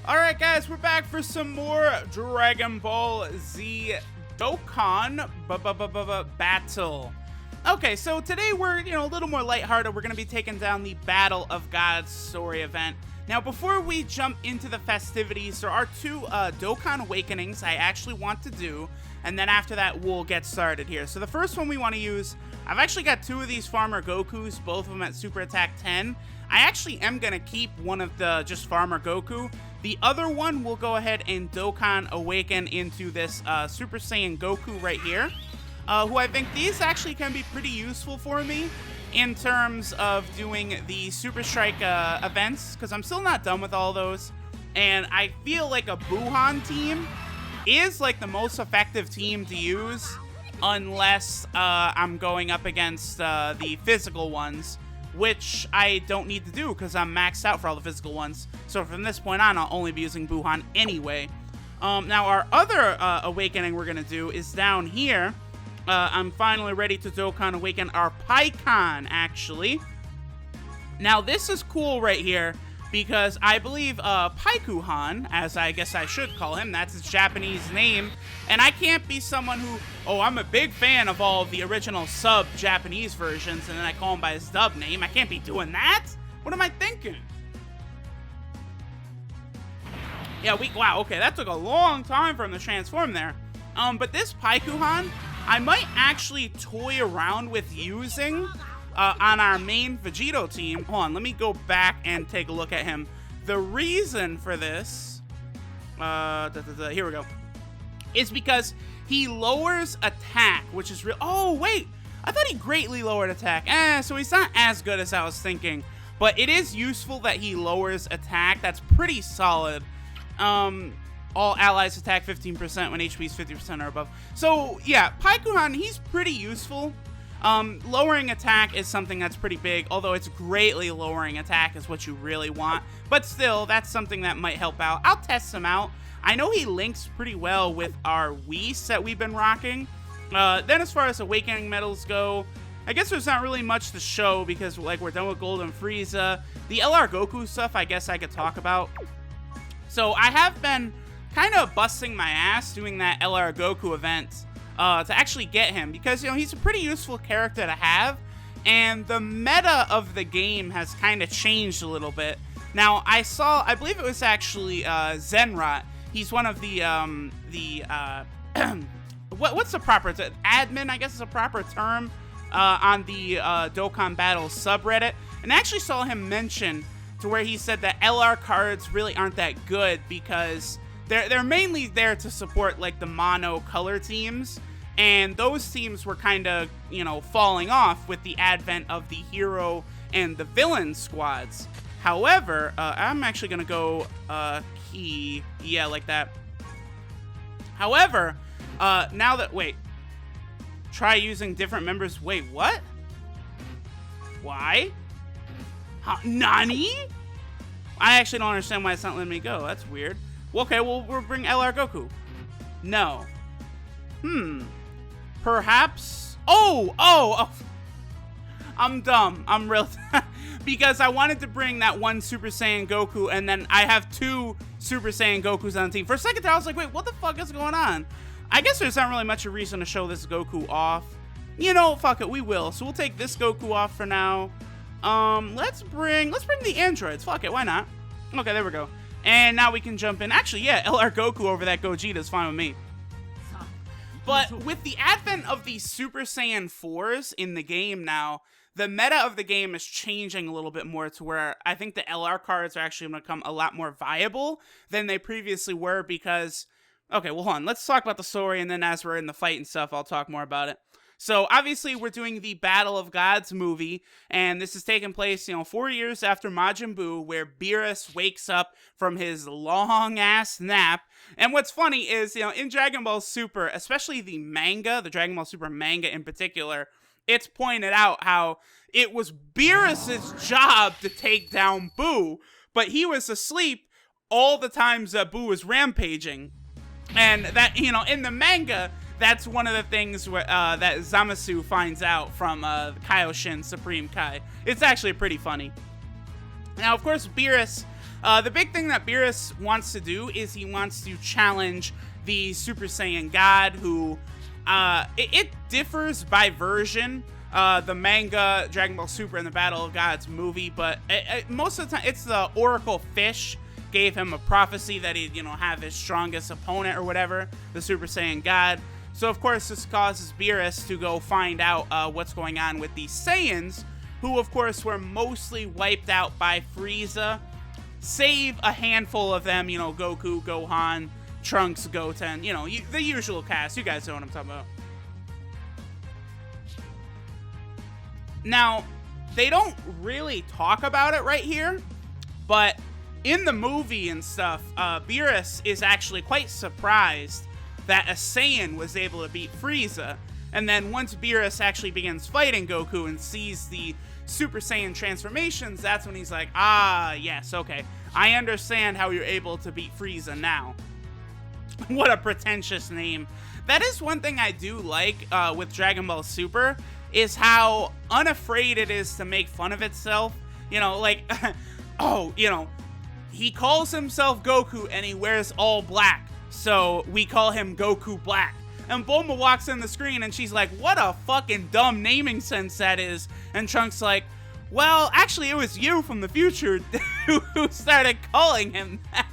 Alright guys, we're back for some more Dragon Ball Z Dokkan battle. Okay, so today we're, a little more lighthearted. We're going to be taking down the Battle of Gods story event. Now, before we jump into the festivities, there are two Dokkan Awakenings I actually want to do, and then after that, we'll get started here. So the first one we want to use, I've actually got two of these Farmer Gokus, both of them at Super Attack 10. I actually am going to keep one of the just Farmer Goku. The other one will go ahead and Dokkan Awaken into this Super Saiyan Goku right here, who I think these actually can be pretty useful for me in terms of doing the Super Strike events, because I'm still not done with all those, and I feel like a Buhan team is like the most effective team to use unless I'm going up against the physical ones, which I don't need to do because I'm maxed out for all the physical ones. So from this point on, I'll only be using Buhan anyway. Now our other awakening we're going to do is down here. I'm finally ready to Dokkan Awaken our Pikkon, actually. Now this is cool right here because I believe Paikuhan, as I guess I should call him, that's his Japanese name, and I can't be someone who, I'm a big fan of all of the original sub-Japanese versions, and then I call him by his dub name. I can't be doing that. What am I thinking? Yeah, wow, okay, that took a long time for him to transform there. But this Paikuhan, I might actually toy around with using on our main Vegito team. Hold on, let me go back and take a look at him. The reason for this, here we go, is because he lowers attack, which is real. Oh, wait, I thought he greatly lowered attack. So he's not as good as I was thinking. But it is useful that he lowers attack. That's pretty solid. All allies attack 15% when HP is 50% or above. So, yeah, Paikuhan, he's pretty useful. Lowering attack is something that's pretty big, although it's greatly lowering attack is what you really want. But still, that's something that might help out. I'll test him out. I know he links pretty well with our Whis that we've been rocking. Then as far as Awakening medals go, I guess there's not really much to show because, like, we're done with Golden Frieza. The LR Goku stuff, I guess I could talk about. So I have been kind of busting my ass doing that LR Goku event to actually get him because, he's a pretty useful character to have, and the meta of the game has kind of changed a little bit. Now, I believe it was actually Zenrot. He's one of the what's the proper admin, I guess is a proper term, on the Dokkan Battle subreddit, and I actually saw him mention to where he said that LR cards really aren't that good because they're mainly there to support like the mono color teams, and those teams were kind of, falling off with the advent of the hero and the villain squads. However, I'm actually gonna go key, yeah, like that. However, now that, wait, try using different members. Wait, what? Why? Nani? I actually don't understand why it's not letting me go. That's weird. Okay, well, we'll bring LR Goku. No. Perhaps. Oh. I'm dumb. I'm real. Because I wanted to bring that one Super Saiyan Goku, and then I have two Super Saiyan Gokus on the team. For a second there, I was like, wait, what the fuck is going on? I guess there's not really much of a reason to show this Goku off. Fuck it, we will. So we'll take this Goku off for now. Let's bring the androids. Fuck it, why not? Okay, there we go. And now we can jump in. Actually, yeah, LR Goku over that Gogeta is fine with me. But with the advent of the Super Saiyan 4s in the game now, the meta of the game is changing a little bit more to where I think the LR cards are actually going to become a lot more viable than they previously were because... Okay, well, hold on. Let's talk about the story, and then as we're in the fight and stuff, I'll talk more about it. So, obviously, we're doing the Battle of Gods movie, and this is taking place, 4 years after Majin Buu, where Beerus wakes up from his long-ass nap. And what's funny is, in Dragon Ball Super, especially the manga, the Dragon Ball Super manga in particular, it's pointed out how it was Beerus' job to take down Buu, but he was asleep all the times that Buu was rampaging. And that, in the manga, that's one of the things where, that Zamasu finds out from Kaioshin Supreme Kai. It's actually pretty funny. Now, of course, Beerus The big thing that Beerus wants to do is he wants to challenge the Super Saiyan God, who it differs by version. The manga, Dragon Ball Super, and the Battle of Gods movie, but most of the time it's the Oracle Fish gave him a prophecy that he'd, have his strongest opponent or whatever, the Super Saiyan God. So of course this causes Beerus to go find out what's going on with these Saiyans, who of course were mostly wiped out by Frieza, save a handful of them, Goku, Gohan, Trunks, Goten, the usual cast. You guys know what I'm talking about. Now, they don't really talk about it right here, but in the movie and stuff, Beerus is actually quite surprised that a Saiyan was able to beat Frieza. And then once Beerus actually begins fighting Goku and sees the Super Saiyan transformations, that's when he's like, ah, yes, okay. I understand how you're able to beat Frieza now. What a pretentious name. That is one thing I do like with Dragon Ball Super, is how unafraid it is to make fun of itself. He calls himself Goku and he wears all black, so we call him Goku Black. And Bulma walks in the screen and she's like, what a fucking dumb naming sense that is. And Trunks like, well, actually it was you from the future who started calling him that.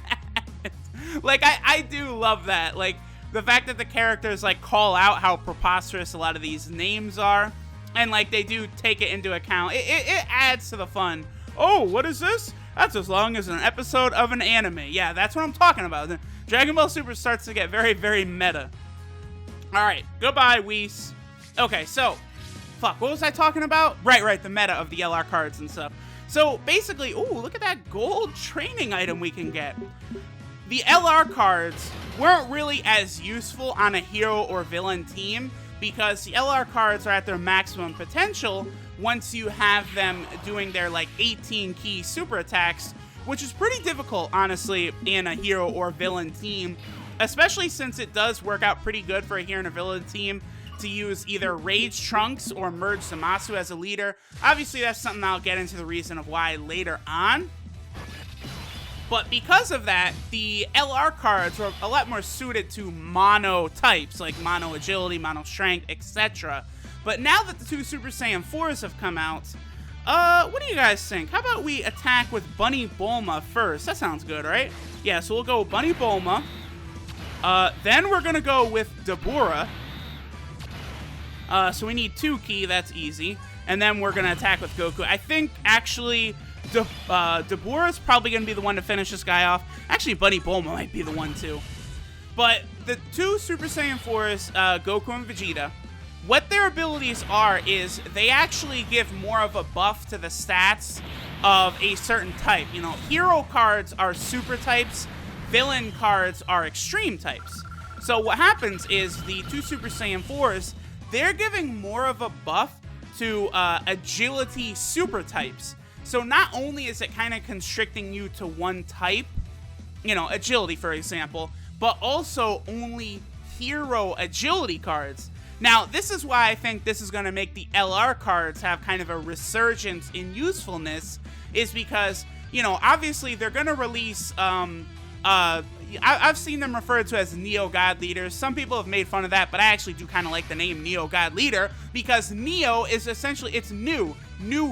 I do love that. The fact that the characters, call out how preposterous a lot of these names are. And, they do take it into account. It adds to the fun. Oh, what is this? That's as long as an episode of an anime. Yeah, that's what I'm talking about. Dragon Ball Super starts to get very, very meta. Alright, goodbye, Whis. Okay, so, what was I talking about? Right, the meta of the LR cards and stuff. So, basically, ooh, look at that gold training item we can get. The LR cards weren't really as useful on a hero or villain team, because the LR cards are at their maximum potential once you have them doing their 18 key super attacks, which is pretty difficult, honestly, in a hero or villain team, especially since it does work out pretty good for a hero and a villain team to use either Rage Trunks or Merge Zamasu as a leader. Obviously, that's something I'll get into the reason of why later on. But because of that, the LR cards are a lot more suited to mono types, like mono agility, mono strength, etc. But now that the two Super Saiyan 4s have come out, what do you guys think? How about we attack with Bunny Bulma first? That sounds good, right? Yeah, so we'll go with Bunny Bulma. Then we're going to go with Dabura. So we need 2 ki, that's easy. And then we're going to attack with Goku. I think, actually, Dabura is probably going to be the one to finish this guy off. Actually, Bunny Bulma might be the one, too. But the 2 Super Saiyan 4s, Goku and Vegeta, what their abilities are is they actually give more of a buff to the stats of a certain type. Hero cards are super types, villain cards are extreme types. So what happens is the 2 Super Saiyan 4s, they're giving more of a buff to agility super types. So not only is it kind of constricting you to one type, agility for example, but also only hero agility cards. Now, this is why I think this is going to make the LR cards have kind of a resurgence in usefulness, is because, obviously they're going to release, I've seen them referred to as Neo God Leaders. Some people have made fun of that, but I actually do kind of like the name Neo God Leader, because Neo is essentially, it's new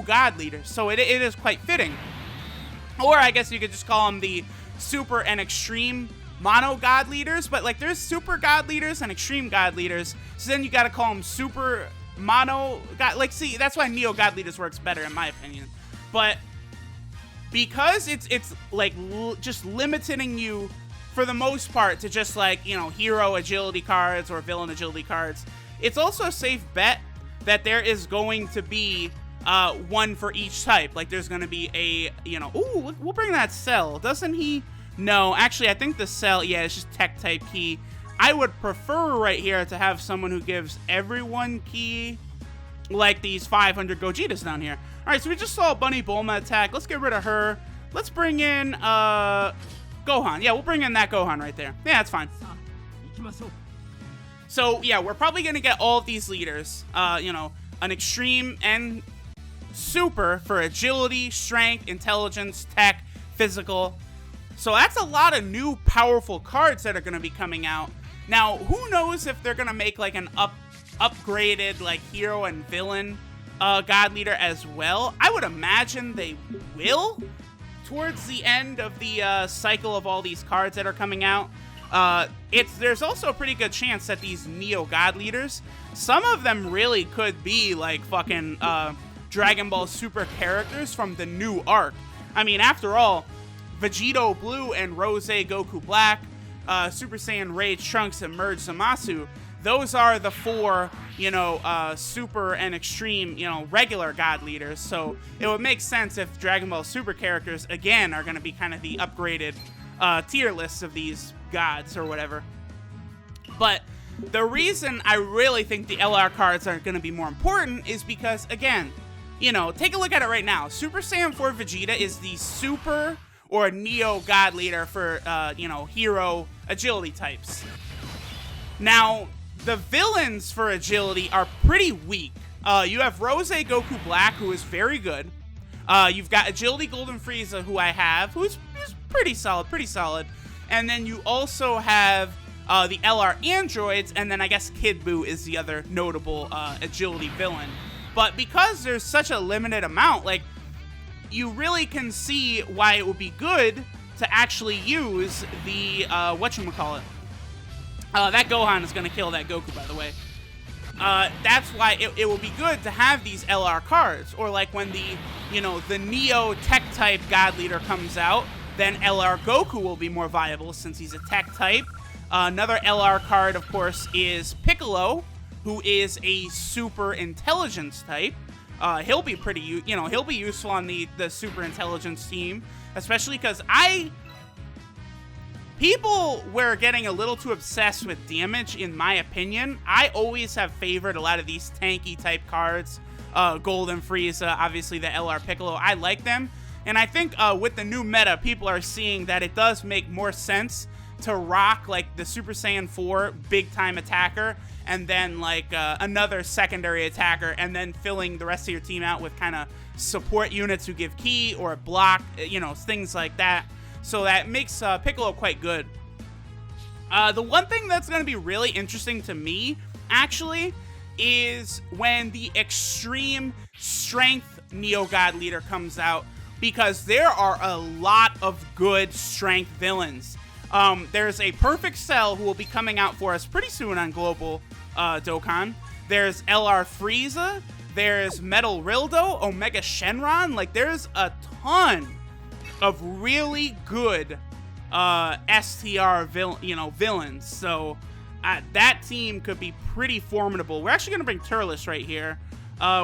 God Leader, so it is quite fitting. Or I guess you could just call them the Super and Extreme Mono God Leaders, but there's Super God Leaders and Extreme God Leaders, so then you gotta call them Super Mono God, see, that's why Neo God Leaders works better in my opinion. But because it's just limiting you for the most part to just hero agility cards or villain agility cards, it's also a safe bet that there is going to be one for each type. There's going to be a, ooh, we'll bring that Cell. Doesn't he? No, actually, I think the Cell, yeah, it's just tech type key. I would prefer right here to have someone who gives everyone key, like these 500 Gogetas down here. All right, so we just saw a Bunny Bulma attack. Let's get rid of her. Let's bring in Gohan. Yeah, we'll bring in that Gohan right there. Yeah, that's fine. So, yeah, we're probably going to get all of these leaders, an extreme and super for agility, strength, intelligence, tech, physical. So that's a lot of new powerful cards that are going to be coming out. Now, who knows if they're going to make like an upgraded like hero and villain god leader as well. I would imagine they will towards the end of the cycle of all these cards that are coming out. There's also a pretty good chance that these Neo God leaders, some of them really could be like fucking Dragon Ball Super characters from the new arc. I mean, after all, Vegito Blue and Rose Goku Black, Super Saiyan Rage Trunks and Merge Zamasu, those are the four, super and extreme, regular god leaders. So it would make sense if Dragon Ball Super characters, again, are going to be kind of the upgraded tier lists of these gods or whatever. But the reason I really think the LR cards are going to be more important is because, again, take a look at it right now. Super Saiyan 4 Vegeta is the super or Neo God leader for, hero agility types. Now, the villains for agility are pretty weak. You have Rose Goku Black, who is very good. You've got Agility Golden Frieza, who I have, who's pretty solid. And then you also have the LR androids, and then I guess Kid Buu is the other notable agility villain. But because there's such a limited amount, like, you really can see why it would be good to actually use the, whatchamacallit. That Gohan is going to kill that Goku, by the way. That's why it will be good to have these LR cards. Or like when the Neo Tech type God leader comes out, then LR Goku will be more viable since he's a Tech type. Another LR card, of course, is Piccolo, who is a super intelligence type. He'll be he'll be useful on the super intelligence team, especially because people were getting a little too obsessed with damage, in my opinion. I always have favored a lot of these tanky type cards. Golden Frieza, obviously the LR Piccolo, I like them. And I think with the new meta, people are seeing that it does make more sense to rock like the Super Saiyan 4 big time attacker, and then like another secondary attacker, and then filling the rest of your team out with kind of support units who give ki or block, things like that. So that makes Piccolo quite good. The one thing that's going to be really interesting to me, actually, is when the Extreme Strength Neo God Leader comes out, because there are a lot of good strength villains. There's a Perfect Cell who will be coming out for us pretty soon on Global Dokkan. There's LR Frieza. There's Metal Rildo, Omega Shenron. Like, there's a ton of really good STR villains. So that team could be pretty formidable. We're actually going to bring Turles right here.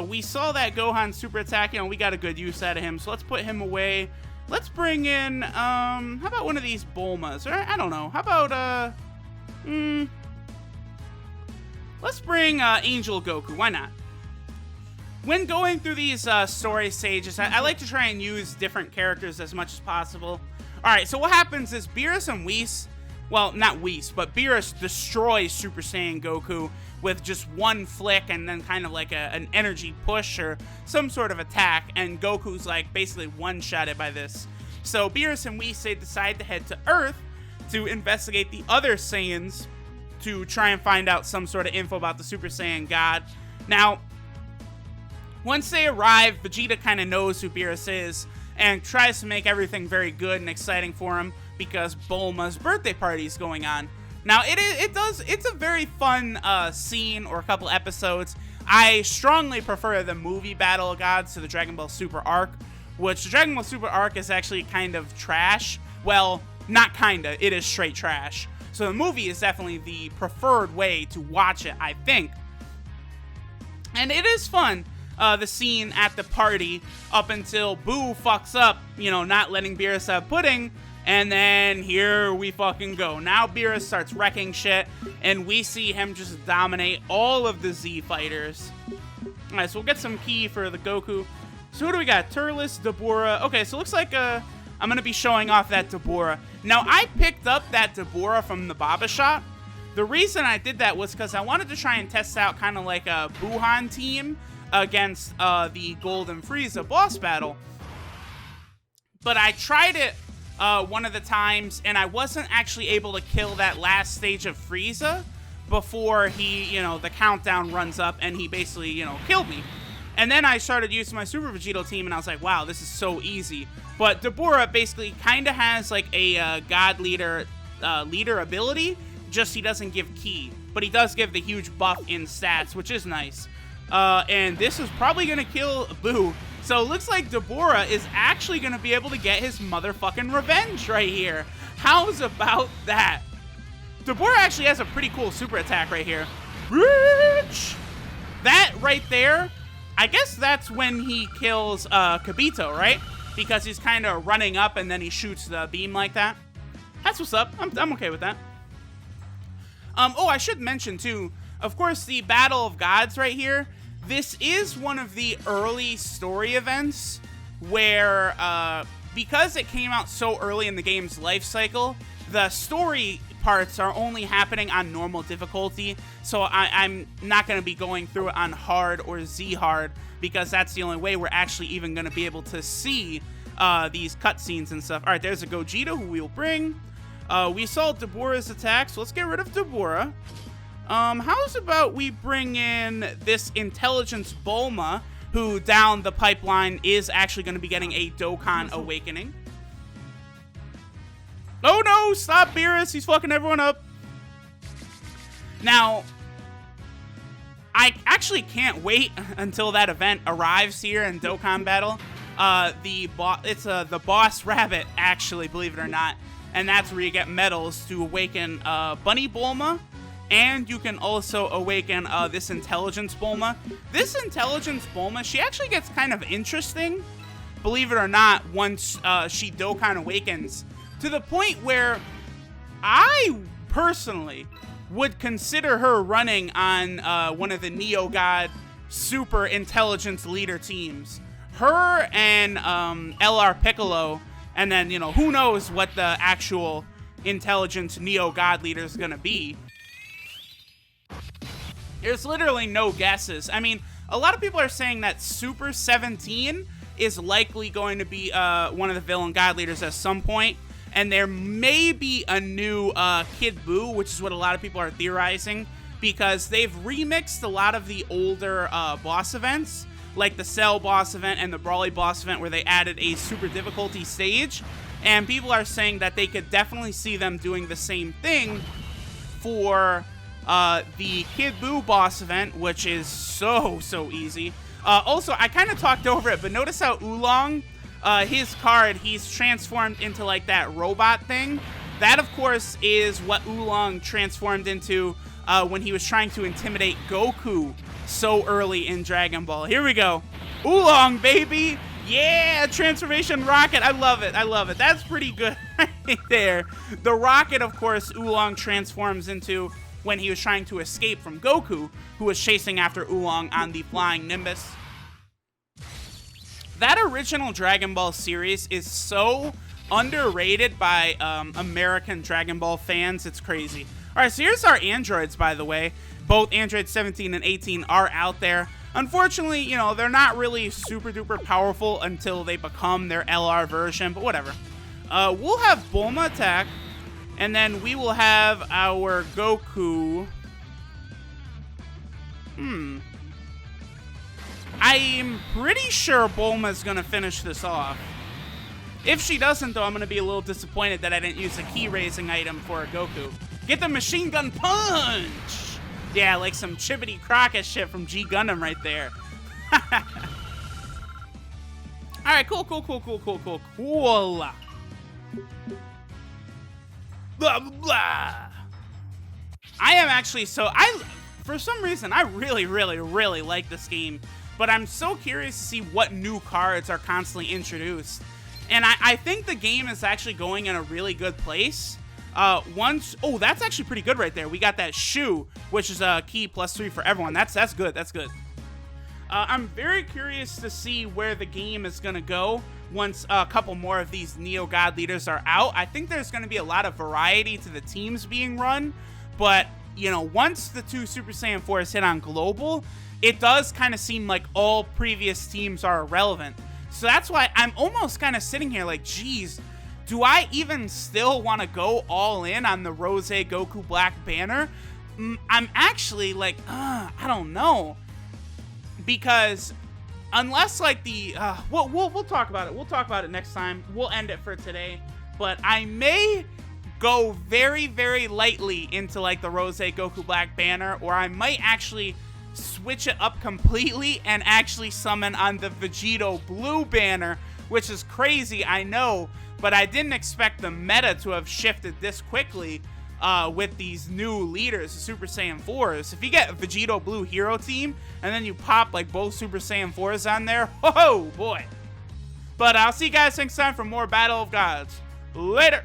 We saw that Gohan super attack, we got a good use out of him, so let's put him away. Let's bring in, how about one of these Bulmas? Or, I don't know, how about, let's bring Angel Goku, why not? When going through these story stages, I like to try and use different characters as much as possible. Alright, so what happens is Beerus and Whis, well, not Whis, but Beerus destroys Super Saiyan Goku with just one flick and then kind of like an energy push or some sort of attack, and Goku's like basically one-shotted by this. So Beerus and Whis decide to head to Earth to investigate the other Saiyans to try and find out some sort of info about the Super Saiyan God. Now, once they arrive, Vegeta kind of knows who Beerus is and tries to make everything very good and exciting for him because Bulma's birthday party is going on. Now, it's a very fun scene or a couple episodes. I strongly prefer the movie Battle of Gods to the Dragon Ball Super arc, which the Dragon Ball Super arc is actually kind of trash. Well, not kinda, it is straight trash. So the movie is definitely the preferred way to watch it, I think. And it is fun. The scene at the party up until Boo fucks up, not letting Beerus have pudding, and then here we fucking go. Now Beerus starts wrecking shit, and we see him just dominate all of the Z fighters. Alright, so we'll get some ki for the Goku. So who do we got? Turles, Dabura. Okay, so it looks like I'm going to be showing off that Dabura. Now, I picked up that Dabura from the Baba Shop. The reason I did that was because I wanted to try and test out kind of like a Buhan team against the Golden Frieza boss battle. But I tried it one of the times, and I wasn't actually able to kill that last stage of Frieza before he, you know, the countdown runs up and he basically, you know, killed me. And then I started using my Super Vegito team, and I was like, wow, this is so easy. But Dabura basically kind of has like a God Leader leader ability, just he doesn't give Ki. But he does give the huge buff in stats, which is nice. And this is probably going to kill Boo. So it looks like Dabura is actually going to be able to get his motherfucking revenge right here. How's about that? Dabura actually has a pretty cool super attack right here. Rich! That right there, I guess that's when he kills Kibito, right? Because he's kind of running up and then he shoots the beam like that. That's what's up. I'm okay with that. Oh, I should mention too, of course, the Battle of Gods right here. This is one of the early story events where, because it came out so early in the game's life cycle, the story parts are only happening on normal difficulty, so I'm not going to be going through it on hard or Z hard, because that's the only way we're actually even going to be able to see these cutscenes and stuff. All right, there's a Gogeta who we'll bring. We saw Dabura's attack, so let's get rid of Dabura. How's about we bring in this Intelligence Bulma, who down the pipeline is actually going to be getting a Dokkan awakening. Oh no, stop Beerus, he's fucking everyone up. Now, I actually can't wait until that event arrives here in Dokkan Battle. It's the Boss Rabbit, actually, believe it or not. And that's where you get medals to awaken Bunny Bulma. And you can also awaken this Intelligence Bulma. This Intelligence Bulma, she actually gets kind of interesting, believe it or not, once she Dokkan awakens. To the point where I personally would consider her running on one of the Neo God super intelligence leader teams. Her and LR Piccolo, and then, you know, who knows what the actual intelligence Neo God leader is going to be. There's literally no guesses. I mean, a lot of people are saying that Super 17 is likely going to be one of the villain God leaders at some point. And there may be a new Kid Buu, which is what a lot of people are theorizing, because they've remixed a lot of the older boss events, like the Cell boss event and the Brawly boss event, where they added a super difficulty stage. And people are saying that they could definitely see them doing the same thing for the Kid Buu boss event, which is so easy. Also, I kind of talked over it, but notice how Oolong, his card, he's transformed into like that robot thing. That, of course, is what Oolong transformed into when he was trying to intimidate Goku so early in Dragon Ball. Here we go. Oolong, baby! Yeah, transformation rocket. I love it. I love it. That's pretty good right there. The rocket, of course, Oolong transforms into when he was trying to escape from Goku, who was chasing after Oolong on the flying Nimbus. That original Dragon Ball series is so underrated by American Dragon Ball fans. It's crazy. All right, so here's our androids, by the way. Both Android 17 and 18 are out there. Unfortunately, you know, they're not really super duper powerful until they become their LR version, but whatever. We'll have Bulma attack, and then we will have our Goku. I'm pretty sure Bulma's gonna finish this off. If she doesn't, though, I'm gonna be a little disappointed that I didn't use a key raising item for a Goku. Get the machine gun punch! Yeah, like some Chibbity Crockett shit from G Gundam right there. Alright, cool. Blah, blah, blah. I am actually for some reason, I really like this game. But I'm so curious to see what new cards are constantly introduced. And I think the game is actually going in a really good place. Oh, that's actually pretty good right there. We got that shoe, which is a key +3 for everyone. That's good. That's good. I'm very curious to see where the game is going to go once a couple more of these Neo God leaders are out. I think there's going to be a lot of variety to the teams being run. But, you know, once the 2 Super Saiyan 4s hit on global, it does kind of seem like all previous teams are irrelevant. So that's why I'm almost kind of sitting here like, geez, do I even still want to go all in on the Rose Goku Black banner? I'm actually like, I don't know. Because unless like we'll talk about it. We'll talk about it next time. We'll end it for today. But I may go very, very lightly into like the Rose Goku Black banner, or I might actually switch it up completely and actually summon on the Vegito Blue banner, which is crazy, I know, but I didn't expect the meta to have shifted this quickly with these new leaders, the Super Saiyan 4s. If you get a Vegito Blue hero team and then you pop like both Super Saiyan 4s on there, oh boy. But I'll see you guys next time for more Battle of Gods. Later!